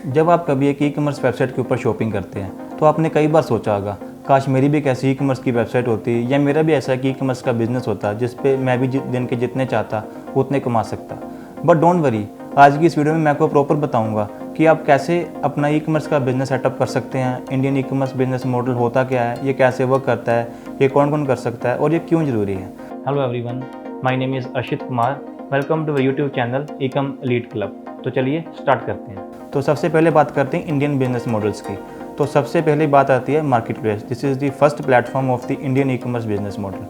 जब आप कभी एक ई-कॉमर्स वेबसाइट के ऊपर शॉपिंग करते हैं तो आपने कई बार सोचा होगा, काश मेरी भी एक ऐसी ई-कॉमर्स की वेबसाइट होती या मेरा भी ऐसा एक ई-कॉमर्स का बिजनेस होता जिस पे मैं भी दिन के जितने चाहता उतने कमा सकता। बट डोंट वरी, आज की इस वीडियो में मैं आपको प्रॉपर बताऊंगा कि आप कैसे अपना ई-कॉमर्स का बिजनेस सेटअप कर सकते हैं। इंडियन ई-कॉमर्स बिजनेस मॉडल होता क्या है, ये कैसे वर्क करता है, ये कौन कौन कर सकता है और ये क्यों ज़रूरी है। Hello everyone, my name is Arshit Kumar. Welcome to YouTube channel e com elite club. तो चलिए स्टार्ट करते हैं। तो सबसे पहले बात करते हैं इंडियन बिजनेस मॉडल्स की। तो सबसे पहले बात आती है market place. This is the first platform of the Indian e commerce business model.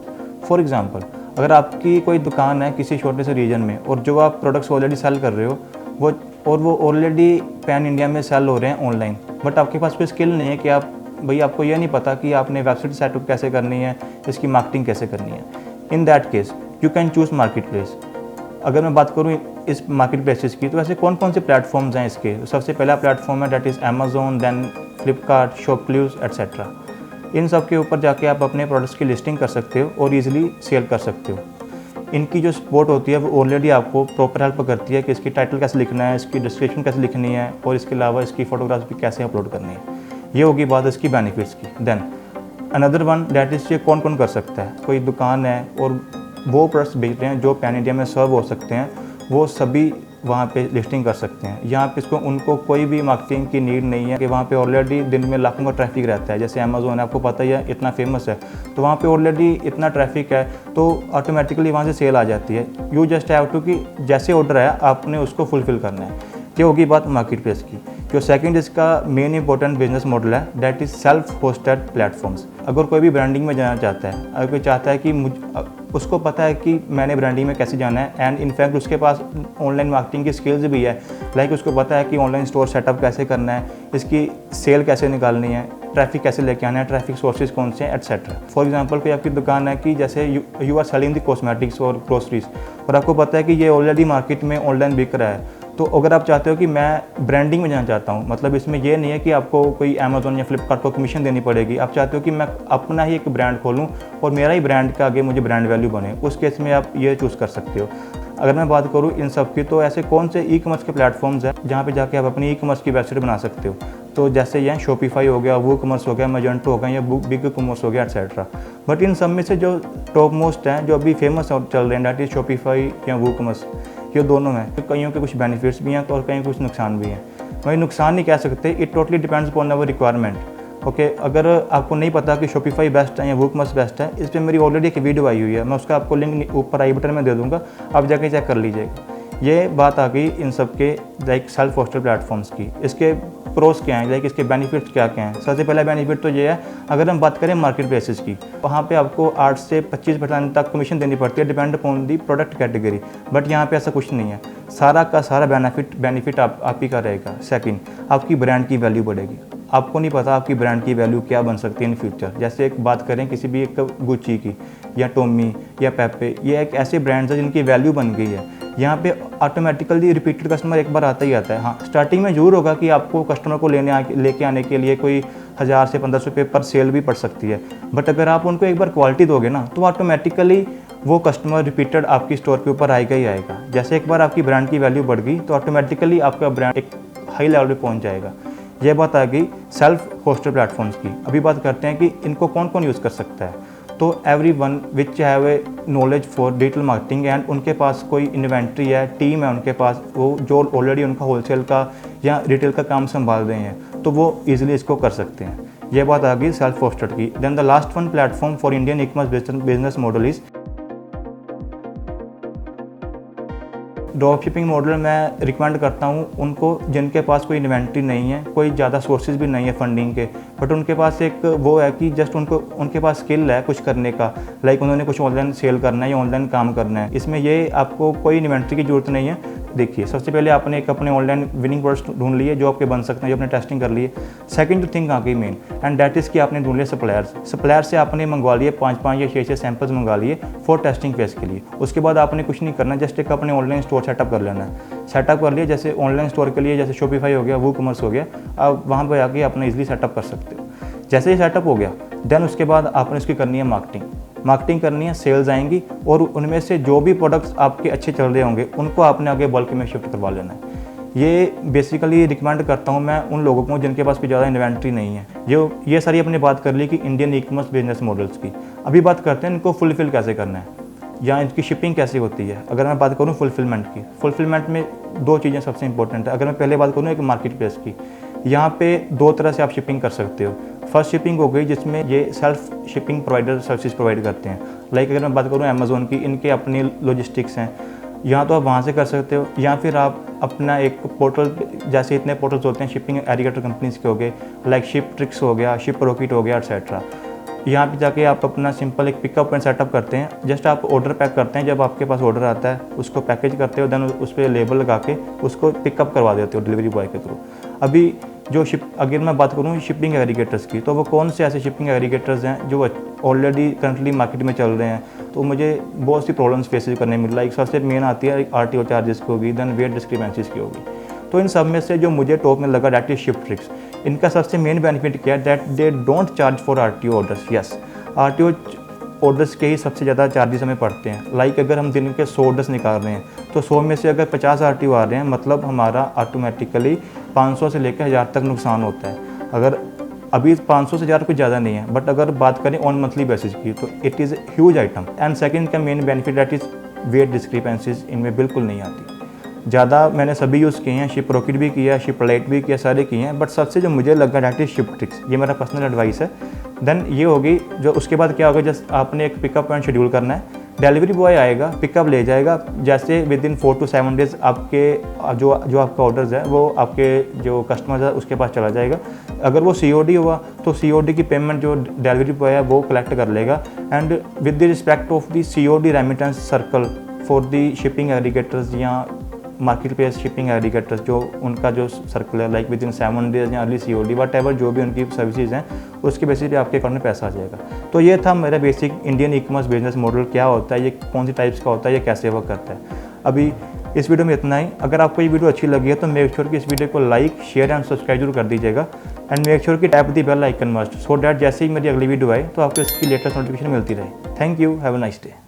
For example, अगर आपकी कोई दुकान है किसी छोटे से रीजन में और जो आप प्रोडक्ट्स ऑलरेडी सेल कर रहे हो वो ऑलरेडी पैन इंडिया में सेल हो रहे हैं ऑनलाइन, बट आपके पास कोई स्किल नहीं है कि आपको ये नहीं पता कि आपने वेबसाइट सेटअप कैसे करनी है, इसकी मार्केटिंग कैसे करनी है। In that case you can choose market place. अगर मैं बात करूँ इस मार्केट प्लेसेस की, तो ऐसे कौन कौन से प्लेटफॉर्म्स हैं इसके। तो सबसे पहला प्लेटफॉर्म है that is Amazon, then Flipkart, ShopClues etcetera. इन सब के ऊपर जाके आप अपने प्रोडक्ट्स की लिस्टिंग कर सकते हो और ईजिली सेल कर सकते हो। इनकी जो सपोर्ट होती है वो ऑलरेडी आपको प्रॉपर हेल्प करती है कि इसकी टाइटल कैसे लिखना है, इसकी डिस्क्रिप्शन कैसे लिखनी है और इसके अलावा इसकी फ़ोटोग्राफ्स भी कैसे अपलोड करनी है। ये होगी बात इसकी बेनिफिट्स की। Then another one date is ये कौन कौन कर सकता है। कोई दुकान है और वो प्रोडक्ट्स बेच रहे हैं जो पैन इंडिया में सर्व हो सकते हैं, वो सभी वहाँ पे लिस्टिंग कर सकते हैं। यहाँ पे उनको कोई भी मार्केटिंग की नीड नहीं है कि वहाँ पे ऑलरेडी दिन में लाखों का ट्रैफिक रहता है। जैसे अमेज़ॉन है, आपको पता ही है, इतना फेमस है, तो वहाँ पे ऑलरेडी इतना ट्रैफिक है तो ऑटोमेटिकली वहाँ से सेल आ जाती है। यू जस्ट हैव टू कि जैसे ऑर्डर है आपने उसको फुलफ़िल करना है। ये होगी बात मार्केट प्लेस की। जो सेकंड इसका मेन इंपॉर्टेंट बिजनेस मॉडल है that is self hosted platforms. अगर कोई भी ब्रांडिंग में जाना चाहता है, अगर कोई चाहता है कि उसको पता है कि मैंने ब्रांडिंग में कैसे जाना है एंड इनफैक्ट उसके पास ऑनलाइन मार्केटिंग की स्किल्स भी है, लाइक उसको पता है कि ऑनलाइन स्टोर सेटअप कैसे करना है, इसकी सेल कैसे निकालनी है, ट्रैफिक कैसे लेके आना है, ट्रैफिक सोर्सेज कौन से हैं एट्सेट्रा। फॉर एग्जांपल, कोई आपकी दुकान है कि जैसे you are selling the cosmetics और ग्रोसरीज और आपको पता है कि ये ऑलरेडी मार्केट में ऑनलाइन बिक रहा है, तो अगर आप चाहते हो कि मैं ब्रांडिंग में जाना चाहता हूँ, मतलब इसमें ये नहीं है कि आपको कोई अमेज़ॉन या फ्लिपकार्ट को कमीशन देनी पड़ेगी, आप चाहते हो कि मैं अपना ही एक ब्रांड खोलूँ और मेरा ही ब्रांड का आगे मुझे ब्रांड वैल्यू बने, उस केस में आप ये चूज़ कर सकते हो। अगर मैं बात करूँ इन सब की, तो ऐसे कौन से ई कॉमर्स के प्लेटफॉर्म्स हैं जहाँ पे जाके आप अपनी ई कॉमर्स की वेबसाइट बना सकते हो। तो जैसे ये शॉपिफाई हो गया, वो कॉमर्स हो गया, मैजेंटो हो गया या बिग कॉमर्स हो गया एट्सेट्रा। बट इन सब में से जो टॉप मोस्ट हैं, जो अभी फेमस चल रहे हैं, दैट इज़ शॉपिफाई या वो कॉमर्स। ये दोनों हैं। तो कईयों के कुछ बेनिफिट्स भी हैं और कहीं कुछ नुकसान भी हैं। वही नुकसान नहीं कह सकते, it totally depends upon our requirement. Okay, अगर आपको नहीं पता कि शॉपिफाई बेस्ट है या वूकॉमर्स बेस्ट है, इस पर मेरी ऑलरेडी एक वीडियो आई हुई है, मैं उसका आपको लिंक ऊपर आई बटन में दे दूंगा, आप जाके चेक कर लीजिएगा। ये बात आ गई इन सब के लाइक सेल्फ होस्टेड प्लेटफॉर्म्स की। इसके प्रोस क्या हैं, लाइक इसके बेनिफिट्स क्या क्या हैं। सबसे पहला बेनिफिट तो ये है, अगर हम बात करें मार्केट प्लेसेस की, वहाँ पे आपको 8 से 25% तक कमीशन देनी पड़ती है, depend upon the product category. But यहाँ पे ऐसा कुछ नहीं है, सारा का सारा बेनिफिट आप ही का रहेगा। सेकंड, आपकी ब्रांड की वैल्यू बढ़ेगी। आपको नहीं पता आपकी ब्रांड की वैल्यू क्या बन सकती है इन फ्यूचर। जैसे एक बात करें किसी भी एक गुच्ची की या टोमी या पेपे, ये एक ऐसे ब्रांड्स हैं जिनकी वैल्यू बन गई है। यहाँ पे ऑटोमेटिकली रिपीटेड कस्टमर एक बार आता ही आता है। हाँ, स्टार्टिंग में जरूर होगा कि आपको कस्टमर को लेके आने के लिए कोई 1000 से 1500 रुपये पर सेल भी पड़ सकती है, बट अगर आप उनको एक बार क्वालिटी दोगे ना, तो ऑटोमेटिकली वो कस्टमर रिपीटेड आपकी स्टोर के ऊपर आएगा ही आएगा। जैसे एक बार आपकी ब्रांड की वैल्यू बढ़ गई तो ऑटोमेटिकली आपका ब्रांड एक हाई लेवल पे पहुँच जाएगा। यह बात आ गई सेल्फ होस्टेड प्लेटफॉर्म्स की। अभी बात करते हैं कि इनको कौन कौन यूज़ कर सकता है। तो everyone which have a knowledge for digital marketing and उनके पास कोई इन्वेंट्री है, टीम है उनके पास, वो जो ऑलरेडी उनका होलसेल का या रिटेल का काम संभाल रहे हैं, तो वो ईजिली इसको कर सकते हैं। ये बात आ गई सेल्फ होस्टेड की। Then the last one platform for Indian e commerce business model is drop shipping model. मैं रिकमेंड करता हूँ उनको जिनके पास कोई इन्वेंट्री नहीं है, कोई ज़्यादा सोर्सेज भी नहीं है फंडिंग के, बट उनके पास एक वो है कि जस्ट उनके पास स्किल है कुछ करने का, लाइक उन्होंने कुछ ऑनलाइन सेल करना है या ऑनलाइन काम करना है। इसमें ये आपको कोई इन्वेंट्री की ज़रूरत नहीं है। देखिए, सबसे पहले आपने एक अपने ऑनलाइन विनिंग प्रोडक्ट्स ढूंढ लिए जो आपके बन सकते हैं, जो आपने टेस्टिंग कर लिए। सेकंड जो थिंग आ गई मेन, एंड दैट इज़ कि आपने ढूंढ लिए सप्लायर से आपने मंगवा लिए 5 या 6 सैंपल्स मंगा लिए फॉर टेस्टिंग फेज के लिए। उसके बाद आपने कुछ नहीं करना, जस्ट एक अपने ऑनलाइन स्टोर सेटअप कर लेना है। सेटअप कर लिया, जैसे ऑनलाइन स्टोर के लिए जैसे शॉपिफाई हो गया, वो कॉमर्स हो गया, आप वहाँ पर आके अपना ईजिली सेटअप कर सकते हो। जैसे ही सेटअप हो गया, देन उसके बाद आपने उसकी करनी है मार्केटिंग करनी है, सेल्स आएंगी और उनमें से जो भी प्रोडक्ट्स आपके अच्छे चल रहे होंगे उनको आपने आगे बल्क में शिफ्ट करवा लेना है। ये बेसिकली रिकमेंड करता हूँ मैं उन लोगों को जिनके पास कोई ज़्यादा इन्वेंट्री नहीं है। जो ये सारी अपनी बात कर ली कि Indian e commerce business models की, अभी बात करते हैं इनको फुलफिल कैसे करना है या इनकी शिपिंग कैसे होती है। अगर मैं बात करूँ फुलफिलमेंट की, फुलफिलमेंट में दो चीज़ें सबसे इंपॉर्टेंट है। अगर मैं पहले बात करूँ एक मार्केट प्लेस की, यहाँ पे दो तरह से आप शिपिंग कर सकते हो। फर्स्ट शिपिंग हो गई जिसमें ये self shipping provider service provide करते हैं। लाइक अगर मैं बात करूँ अमेज़ोन की, इनके अपनी लॉजिस्टिक्स हैं, यहाँ तो आप वहाँ से कर सकते हो, या फिर आप अपना एक पोर्टल, जैसे इतने पोर्टल्स होते हैं शिपिंग एग्रीगेटर कंपनीज़ के हो गए, लाइक शिपट्रिक्स हो गया, शिप रॉकेट हो गया, एटसेट्रा। यहाँ पे जाके आप अपना सिंपल एक पिकअप एंड सेटअप करते हैं। जस्ट आप ऑर्डर पैक करते हैं, जब आपके पास ऑर्डर आता है उसको पैकेज करते हो, देन उस पर लेबल लगा के उसको पिकअप करवा देते हो डिलीवरी बॉय के थ्रू। अभी जो अगर मैं बात करूँ शिपिंग एग्रीगेटर्स की, तो वो कौन से ऐसे शिपिंग एग्रीगेटर्स हैं जो ऑलरेडी करंटली मार्केट में चल रहे हैं, तो मुझे बहुत सी प्रॉब्लम्स फेस करने मिल रहा है। एक सबसे मेन आती है आरटीओ चार्जेस की होगी, देन वेट डिस्क्रिपेंसीज की होगी। तो इन सब में से जो मुझे टॉप में लगा दैट इज शिपट्रिक्स। इनका सबसे मेन बेनिफिट क्या है, that they don't charge for RTO orders. Yes, RTO orders के ही सबसे ज़्यादा चार्जेस हमें पड़ते हैं। लाइक अगर हम दिन के 100 ऑर्डर्स निकाल रहे हैं, तो 100 में से अगर 50 आरटीओ आ रहे हैं, मतलब हमारा ऑटोमेटिकली 500 से लेकर 1000 तक नुकसान होता है। अगर अभी 500 से 1000 कुछ ज़्यादा नहीं है, बट अगर बात करें ऑन मंथली बेसिस की, तो it is huge item. And second का main benefit that is weight discrepancies इनमें बिल्कुल नहीं आती। ज़्यादा मैंने सभी यूज़ किए हैं, शिप रॉकेट भी किया, शिप लाइट भी किया, सारे किए हैं, बट सबसे जो मुझे लगा दैट इज शिपट्रिक्स। ये मेरा पर्सनल एडवाइस है। देन ये होगी जो उसके बाद क्या होगा, जस्ट आपने एक पिकअप पॉइंट शेड्यूल करना है, डिलीवरी बॉय आएगा, पिकअप ले जाएगा, जैसे विद इन 4 to 7 डेज़ आपके जो आपका ऑर्डर्स है वो आपके जो कस्टमर है उसके पास चला जाएगा। अगर वो COD हुआ तो COD की पेमेंट जो डिलीवरी बॉय है वो कलेक्ट कर लेगा। And with the respect of the COD remittance circle for the shipping aggregators या मार्केट प्लेस शिपिंग एग्रीगेटर्स, जो उनका जो सर्कल है, लाइक विद इन 7 डेज़ या अर्ली COD वट एवर जो भी उनकी सर्विसेज हैं, उसके बेसिस पे आपके अकाउंट में पैसा आ जाएगा। तो ये था मेरा basic Indian e commerce business model क्या होता है, ये कौन सी टाइप्स का होता है, ये कैसे वर्क करता है। अभी इस वीडियो में इतना ही। अगर आपको ये वीडियो अच्छी लगी है तो मेक श्योर कि इस वीडियो को लाइक, शेयर एंड सब्सक्राइब जरूर कर दीजिएगा। एंड मेक श्योर कि tap the bell icon must, so that जैसे ही मेरी अगली वीडियो आए तो आपको इसकी लेटेस्ट नोटिफिकेशन मिलती रहे। Thank you, have a nice day.